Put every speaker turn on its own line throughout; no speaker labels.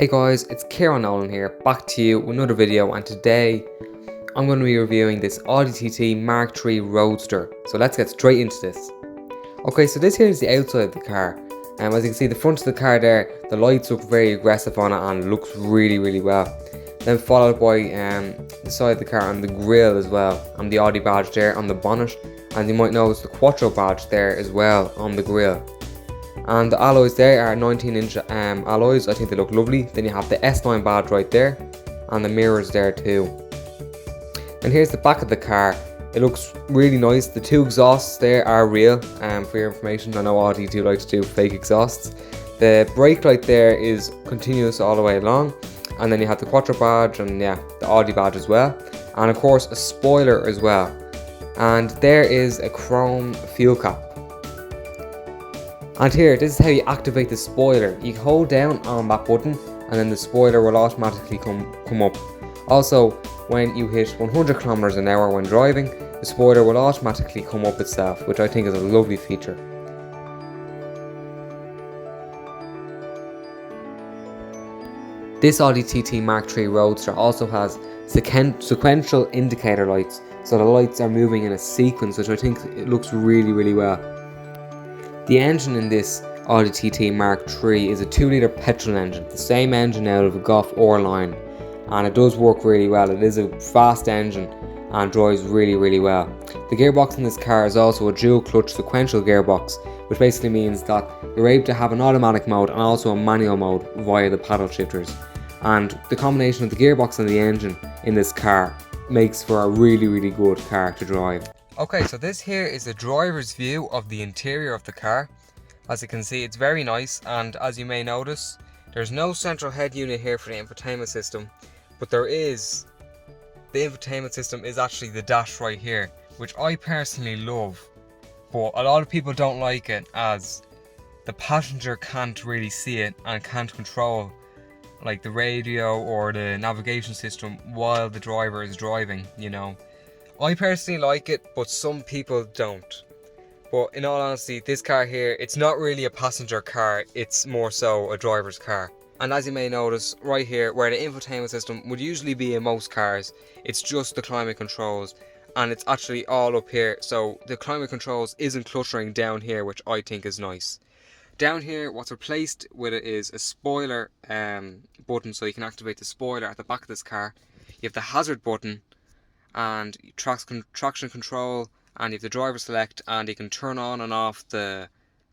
Hey guys, it's Kieran Nolan here, back to you with another video, and today I'm going to be reviewing this Audi TT MK3 Roadster. So let's get straight into this. Okay, so this here is the outside of the car. As you can see, the front of the car there, the lights look very aggressive on it and looks really well. Then followed by the side of the car and the grille as well, and the Audi badge there on the bonnet, and you might notice the Quattro badge there as well on the grille. And the alloys there are 19-inch alloys. I think they look lovely. Then you have the S9 badge right there, and the mirrors there too. And here's the back of the car. It looks really nice. The two exhausts there are real. For your information, I know Audi do like to do fake exhausts. The brake light there is continuous all the way along, and then you have the Quattro badge and yeah, the Audi badge as well, and of course a spoiler as well. And there is a chrome fuel cap. And here, this is how you activate the spoiler. You hold down on that button and then the spoiler will automatically come up. Also, when you hit 100 kilometers an hour when driving, the spoiler will automatically come up itself, which I think is a lovely feature. This Audi TT MK3 Roadster also has sequential indicator lights, so the lights are moving in a sequence, which I think it looks really well. The engine in this Audi TT MK3 is a 2-litre petrol engine, the same engine out of a Golf R line, and it does work really well. It is a fast engine and drives really well. The gearbox in this car is also a dual clutch sequential gearbox, which basically means that you're able to have an automatic mode and also a manual mode via the paddle shifters. And the combination of the gearbox and the engine in this car makes for a really good car to drive. Okay, so this here is a driver's view of the interior of the car. As you can see, it's very nice, and as you may notice, there's no central head unit here for the infotainment system, but there is. The infotainment system is actually the dash right here, which I personally love, but a lot of people don't like it as the passenger can't really see it and can't control like the radio or the navigation system while the driver is driving, you know. I personally like it, but some people don't. But in all honesty, this car here, it's not really a passenger car, it's more so a driver's car. And as you may notice, right here, where the infotainment system would usually be in most cars, it's just the climate controls, and it's actually all up here, so the climate controls isn't cluttering down here, which I think is nice. Down here, what's replaced with it is a spoiler button, so you can activate the spoiler at the back of this car. You have the hazard button, and traction control, and you have the driver select, and you can turn on and off the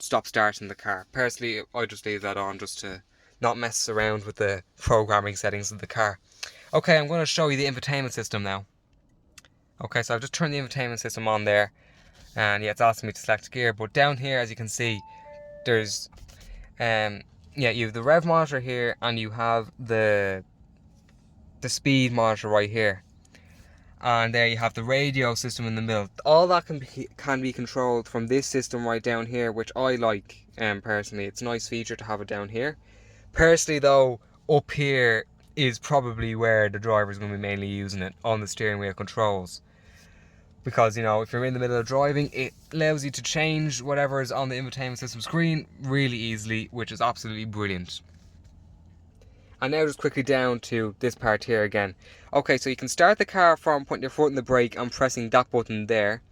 stop start in the car. Personally, I just leave that on just to not mess around with the programming settings of the car. Okay, I'm going to show you the infotainment system now. Okay, so I've just turned the infotainment system on there, and yeah, it's asking me to select gear, but down here, as you can see, there's you have the rev monitor here, and you have the speed monitor right here. And there you have the radio system in the middle. All that can be controlled from this system right down here, which I like personally. It's a nice feature to have it down here. Personally though, up here is probably where the driver is going to be mainly using it, on the steering wheel controls. Because, you know, if you're in the middle of driving, it allows you to change whatever is on the infotainment system screen really easily, which is absolutely brilliant. And now just quickly down to this part here again. Okay, so you can start the car from putting your foot in the brake and pressing that button there.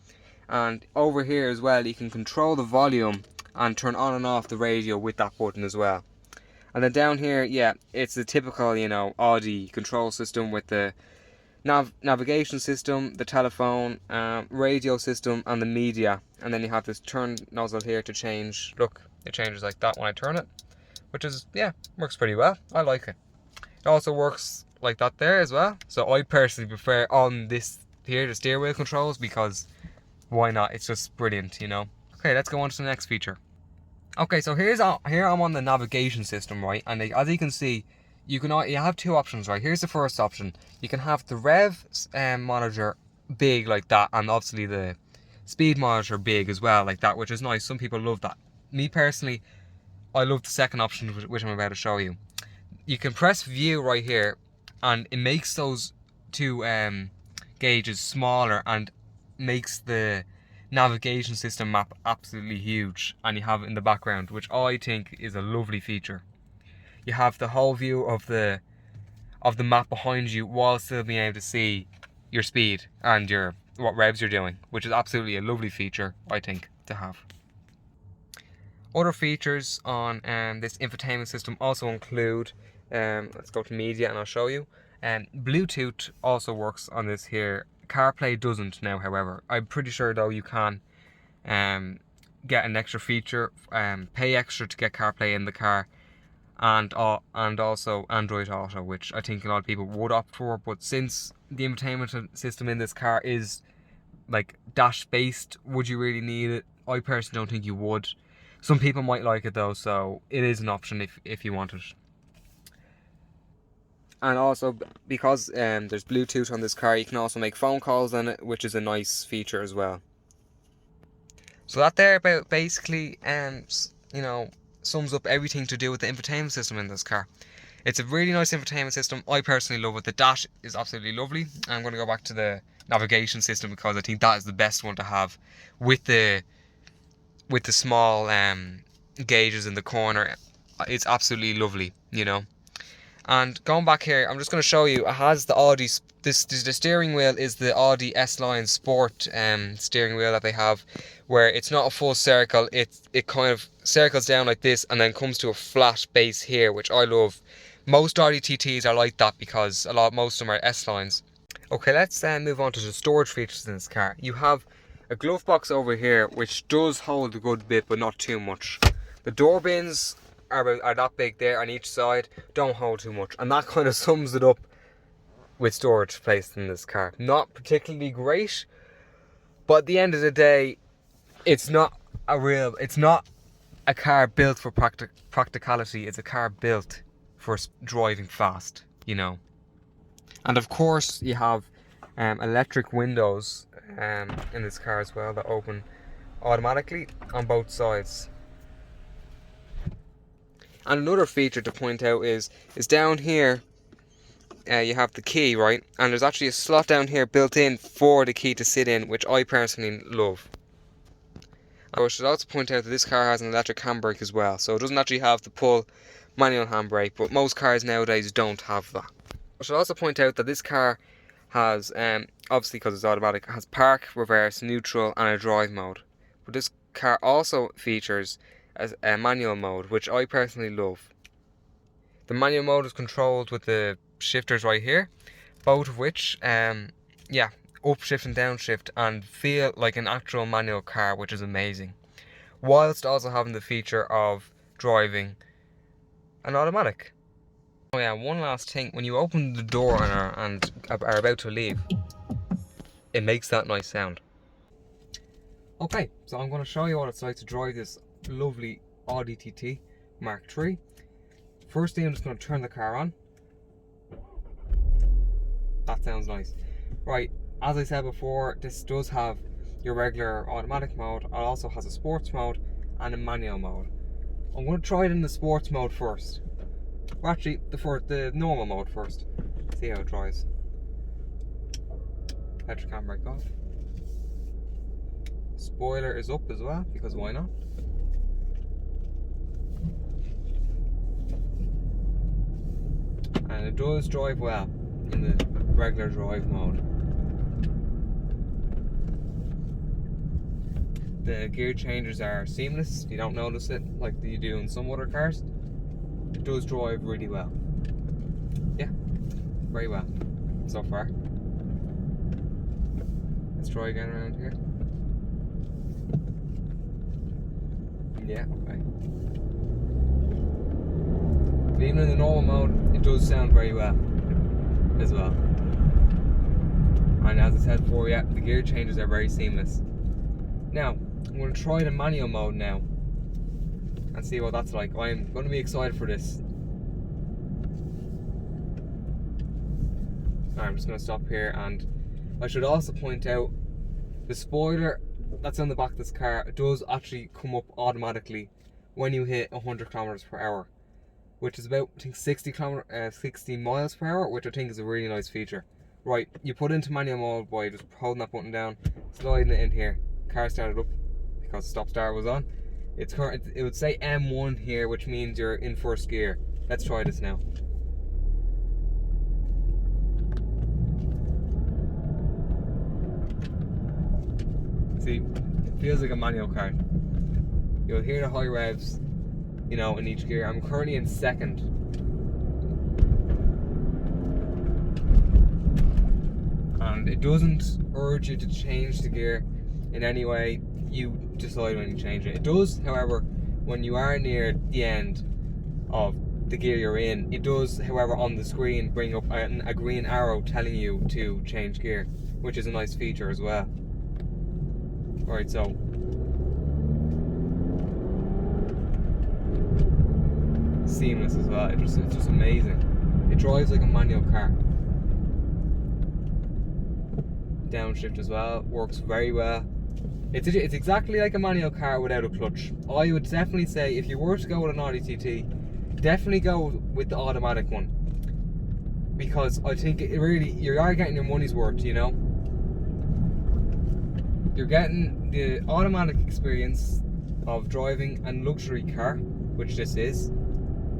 And over here as well, you can control the volume and turn on and off the radio with that button as well. And then down here, yeah, it's the typical, you know, Audi control system with the navigation system, the telephone, radio system, and the media. And then you have this turn nozzle here to change. Look, it changes like that when I turn it, which is, yeah, works pretty well. I like it. It also works like that there as well. So I personally prefer on this here, the steering wheel controls, because why not? It's just brilliant, you know. Okay, let's go on to the next feature. Okay, so here I'm on the navigation system, right? And as you can see, you have two options, right? Here's the first option. You can have the rev monitor big like that, and obviously the speed monitor big as well like that, which is nice. Some people love that. Me personally, I love the second option, which I'm about to show you. You can press view right here, and it makes those two gauges smaller and makes the navigation system map absolutely huge, and you have it in the background, which I think is a lovely feature. you have the whole view of the map behind you while still being able to see your speed and what revs you're doing, which is absolutely a lovely feature, I think, to have. Other features on this infotainment system also include, let's go to media and I'll show you. Bluetooth also works on this here. CarPlay doesn't now, however. I'm pretty sure though you can get an extra feature, pay extra to get CarPlay in the car, and also Android Auto, which I think a lot of people would opt for. But since the infotainment system in this car is like dash based, would you really need it? I personally don't think you would. Some people might like it though, so it is an option if you want it. And also, because there's Bluetooth on this car, you can also make phone calls on it, which is a nice feature as well. So that there about basically, you know, sums up everything to do with the infotainment system in this car. It's a really nice infotainment system. I personally love it. The dash is absolutely lovely. I'm going to go back to the navigation system because I think that is the best one to have with the small gauges in the corner. It's absolutely lovely, you know. And going back here, I'm just going to show you, it has the Audi, the steering wheel is the Audi S-Line Sport steering wheel that they have, where it's not a full circle, it kind of circles down like this and then comes to a flat base here, which I love. Most Audi TTs are like that because most of them are S-Lines. Okay, let's move on to the storage features in this car. You have a glove box over here, which does hold a good bit, but not too much. The door bins are that big there on each side, don't hold too much, and that kind of sums it up with storage placed in this car. Not particularly great, but at the end of the day, it's not a car built for practicality. It's a car built for driving fast, you know. And of course, you have electric windows in this car as well that open automatically on both sides. And another feature to point out is down here, you have the key, right? And there's actually a slot down here built in for the key to sit in, which I personally love. I should also point out that this car has an electric handbrake as well, so it doesn't actually have the pull manual handbrake, but most cars nowadays don't have that. I should also point out that this car has, obviously because it's automatic, has park, reverse, neutral and a drive mode. But this car also features as a manual mode, which I personally love. The manual mode is controlled with the shifters right here, both of which, upshift and downshift, and feel like an actual manual car, which is amazing. Whilst also having the feature of driving an automatic. Oh yeah, one last thing, when you open the door and are about to leave, it makes that nice sound. Okay, so I'm going to show you what it's like to drive this lovely Audi TT MK3. Firstly, I'm just going to turn the car on. That sounds nice. Right, as I said before, this does have your regular automatic mode. It also has a sports mode and a manual mode. I'm going to try it in the sports mode first. Well, actually, the normal mode first. See how it drives. Electric handbrake off. Spoiler is up as well, because why not? And it does drive well in the regular drive mode. The gear changes are seamless, you don't notice it like you do in some other cars. It does drive really well. Yeah, very well so far. Let's try again around here. Yeah, okay. But even in the normal mode, it does sound very well as well. And as I said before, yeah, the gear changes are very seamless. Now, I'm going to try the manual mode now and see what that's like. I'm going to be excited for this. I'm just going to stop here, and I should also point out the spoiler that's on the back of this car, it does actually come up automatically when you hit 100 kilometers per hour, which is about, I think, 60 miles per hour, which I think is a really nice feature. Right, you put it into manual mode by just holding that button down, sliding it in here. Car started up because stop start was on. It would say M1 here, which means you're in first gear. Let's try this now. See, it feels like a manual car. You'll hear the high revs, you know, in each gear. I'm currently in second. And it doesn't urge you to change the gear in any way. You decide when you change it. It does, however, when you are near the end of the gear you're in, it does, however, on the screen bring up a green arrow telling you to change gear, which is a nice feature as well. Right, so seamless as well. It's just amazing. It drives like a manual car. Downshift as well, works very well. It's exactly like a manual car without a clutch. I would definitely say if you were to go with an Audi TT, definitely go with the automatic one, because I think it really, you are getting your money's worth, you know. You're getting the automatic experience of driving a luxury car, which this is,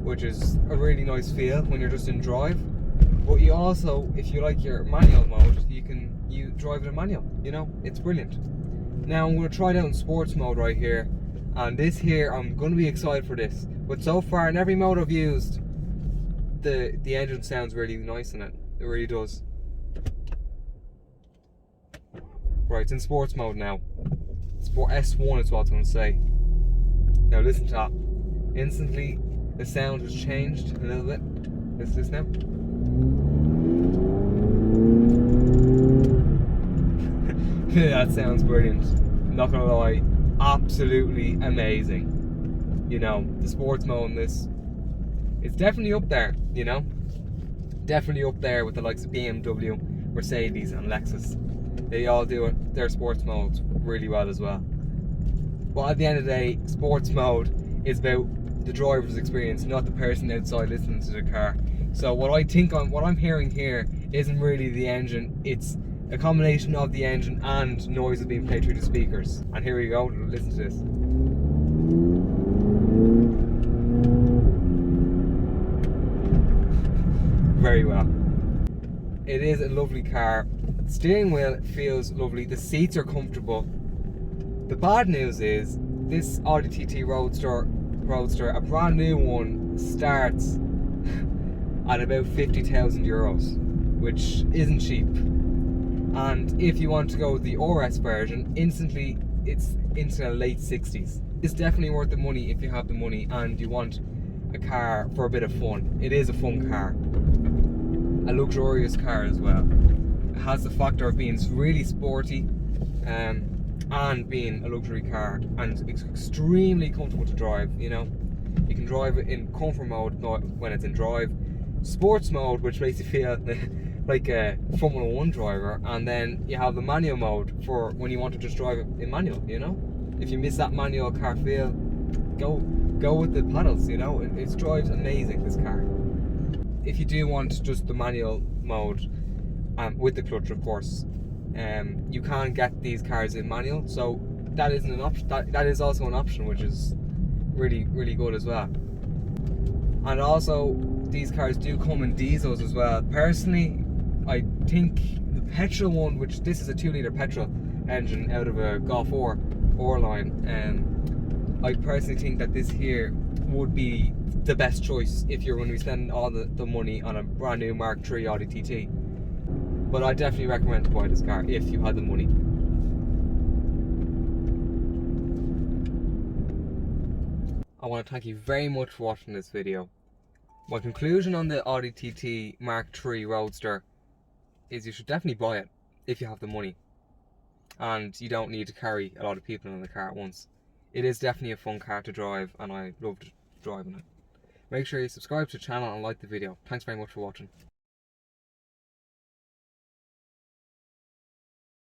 which is a really nice feel when you're just in drive. But you also, if you like your manual mode, you drive it in manual, you know. It's brilliant. Now I'm going to try it out in sports mode right here, and this here, I'm going to be excited for this. But so far in every mode I've used, the engine sounds really nice in it. It really does. Right, it's in sports mode now. Sport S1 is what I was going to say. Now listen to that. Instantly the sound has changed a little bit. Listen to this now. That sounds brilliant. Not gonna lie, absolutely amazing. You know, the sports mode in this, it's definitely up there, you know? Definitely up there with the likes of BMW, Mercedes and Lexus. They all do their sports modes really well as well. But at the end of the day, sports mode is about the driver's experience, not the person outside listening to the car. So what I'm hearing here isn't really the engine, it's a combination of the engine and noises being played through the speakers. And here we go, listen to this. Very well. It is a lovely car. The steering wheel feels lovely, the seats are comfortable. The bad news is, this Audi TT Roadster, a brand new one, starts at about 50,000 euros, which isn't cheap. And if you want to go with the RS version, instantly it's into the late 60s. It's definitely worth the money if you have the money and you want a car for a bit of fun. It is a fun car. A luxurious car as well. It has the factor of being really sporty and being a luxury car, and it's extremely comfortable to drive, you know. You can drive it in comfort mode when it's in drive, sports mode, which makes you feel like a Formula 1 driver, and then you have the manual mode for when you want to just drive it in manual, you know. If you miss that manual car feel, go with the pedals, you know. It drives amazing, this car. If you do want just the manual mode with the clutch, of course, you can get these cars in manual, so that isn't an option. That is also an option, which is really, really good as well. And also, these cars do come in diesels as well. Personally, I think the petrol one, which this is a 2-litre petrol engine out of a Golf 4 line, I personally think that this here would be the best choice if you're going to be spending all the money on a brand new Mark III Audi TT. But I definitely recommend to buy this car if you had the money. I want to thank you very much for watching this video. My conclusion on the Audi TT Mark III Roadster is you should definitely buy it if you have the money and you don't need to carry a lot of people in the car at once. It is definitely a fun car to drive, and I loved driving it. Make sure you subscribe to the channel and like the video. Thanks very much for watching.